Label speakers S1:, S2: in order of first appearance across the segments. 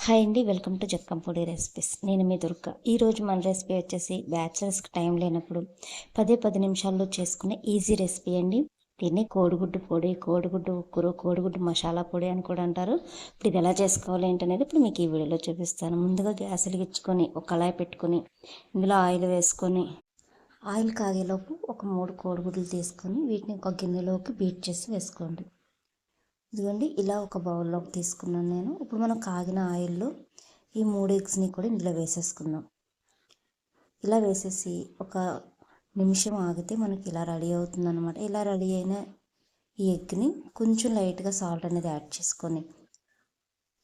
S1: Hi అండి, welcome to Jakkampudi recipes. నేను మీ దుర్గ. ఈరోజు మన రెసిపీ వచ్చేసి బ్యాచిలర్స్కి టైం లేనప్పుడు 10 నిమిషాల్లో చేసుకునే ఈజీ రెసిపీ అండి. దీన్ని కోడిగుడ్డు పొడి, కోడిగుడ్డు ఉక్కురు, కోడిగుడ్డు మసాలా పొడి అని కూడా అంటారు. ఇప్పుడు ఇది ఎలా చేసుకోవాలి ఏంటనేది ఇప్పుడు మీకు ఈ వీడియోలో చూపిస్తాను. ముందుగా గ్యాస్ వెలిగించుకొని ఒక కళాయి పెట్టుకొని ఇందులో ఆయిల్ వేసుకొని ఆయిల్ కాగేలోపు ఒక 3 కోడిగుడ్లు తీసుకొని వీటిని ఒక గిన్నెలోకి బీట్ చేసి వేసుకోండి. ఇదిగోండి, ఇలా ఒక బౌల్లోకి తీసుకున్నాను నేను. ఇప్పుడు మనం కాగిన ఆయిల్లో ఈ 3 ఎగ్స్ని కూడా ఇందులో వేసేసుకుందాం. ఇలా వేసేసి ఒక నిమిషం ఆగితే మనకి ఇలా రెడీ అవుతుంది అనమాట. ఇలా రెడీ అయిన ఈ ఎగ్ని కొంచెం లైట్గా సాల్ట్ అనేది యాడ్ చేసుకొని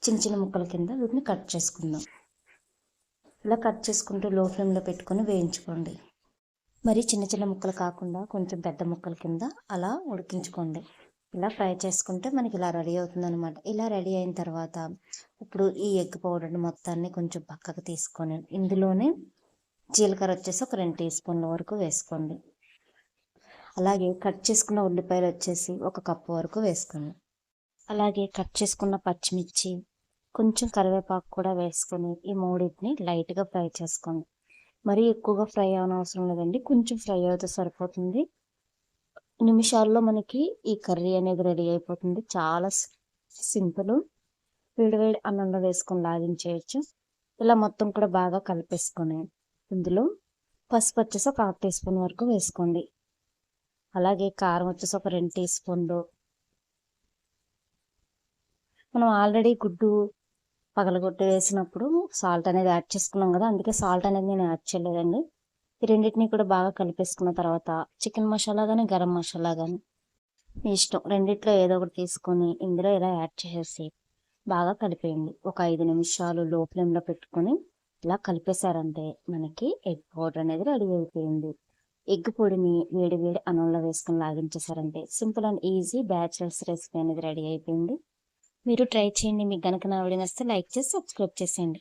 S1: చిన్న చిన్న ముక్కల కింద వీటిని కట్ చేసుకుందాం. ఇలా కట్ చేసుకుంటూ లో ఫ్లేమ్లో పెట్టుకొని వేయించుకోండి. మరి చిన్న చిన్న ముక్కలు కాకుండా కొంచెం పెద్ద ముక్కల కింద అలా ఉడికించుకోండి. ఇలా ఫ్రై చేసుకుంటే మనకి ఇలా రెడీ అవుతుంది అనమాట. ఇలా రెడీ అయిన తర్వాత ఇప్పుడు ఈ ఎగ్ పౌడర్ని మొత్తాన్ని కొంచెం పక్కకు తీసుకొని ఇందులోనే జీలకర్ర వచ్చేసి ఒక 2 టీ స్పూన్ల వరకు వేసుకోండి. అలాగే కట్ చేసుకున్న ఉల్లిపాయలు వచ్చేసి 1 కప్పు వరకు వేసుకోండి. అలాగే కట్ చేసుకున్న పచ్చిమిర్చి, కొంచెం కరివేపాకు కూడా వేసుకొని ఈ మూడింటిని లైట్గా ఫ్రై చేసుకోండి. మరీ ఎక్కువగా ఫ్రై అవనవసరం లేదండి, కొంచెం ఫ్రై అయితే సరిపోతుంది. నిమిషాల్లో మనకి ఈ కర్రీ అనేది రెడీ అయిపోతుంది. చాలా సింపుల్. వేడివేడి అన్నంలో వేసుకొని లాగించేయచ్చు. ఇలా మొత్తం కూడా బాగా కలిపేసుకొని ఇందులో పసుపు వచ్చేసి ఒక 1/2 టీ స్పూన్ వరకు వేసుకోండి. అలాగే కారం వచ్చేసి ఒక 2 టీ స్పూన్లు. మనం ఆల్రెడీ గుడ్డు పగలగొట్టి వేసినప్పుడు సాల్ట్ అనేది యాడ్ చేసుకున్నాం కదా, అందుకే సాల్ట్ అనేది నేను యాడ్ చేయలేదండి. ఈ రెండింటిని కూడా బాగా కలిపేసుకున్న తర్వాత చికెన్ మసాలా కానీ గరం మసాలా కానీ మీ ఇష్టం, రెండిట్లో ఏదో ఒకటి తీసుకొని ఇందులో ఇలా యాడ్ చేసేసి బాగా కలిపేయండి. ఒక 5 నిమిషాలు లో ఫ్లేమ్లో పెట్టుకొని ఇలా కలిపేశారంటే మనకి ఎగ్ పౌడర్ అనేది రెడీ అయిపోయింది. ఎగ్ పొడిని వేడి వేడి అన్నంలో వేసుకొని లాగించేసారంటే simple and easy bachelors recipe అనేది రెడీ అయిపోయింది. మీరు ట్రై చేయండి. మీకు కనుక నా వీడియో నచ్చితే లైక్ చేసి సబ్స్క్రైబ్ చేసేయండి.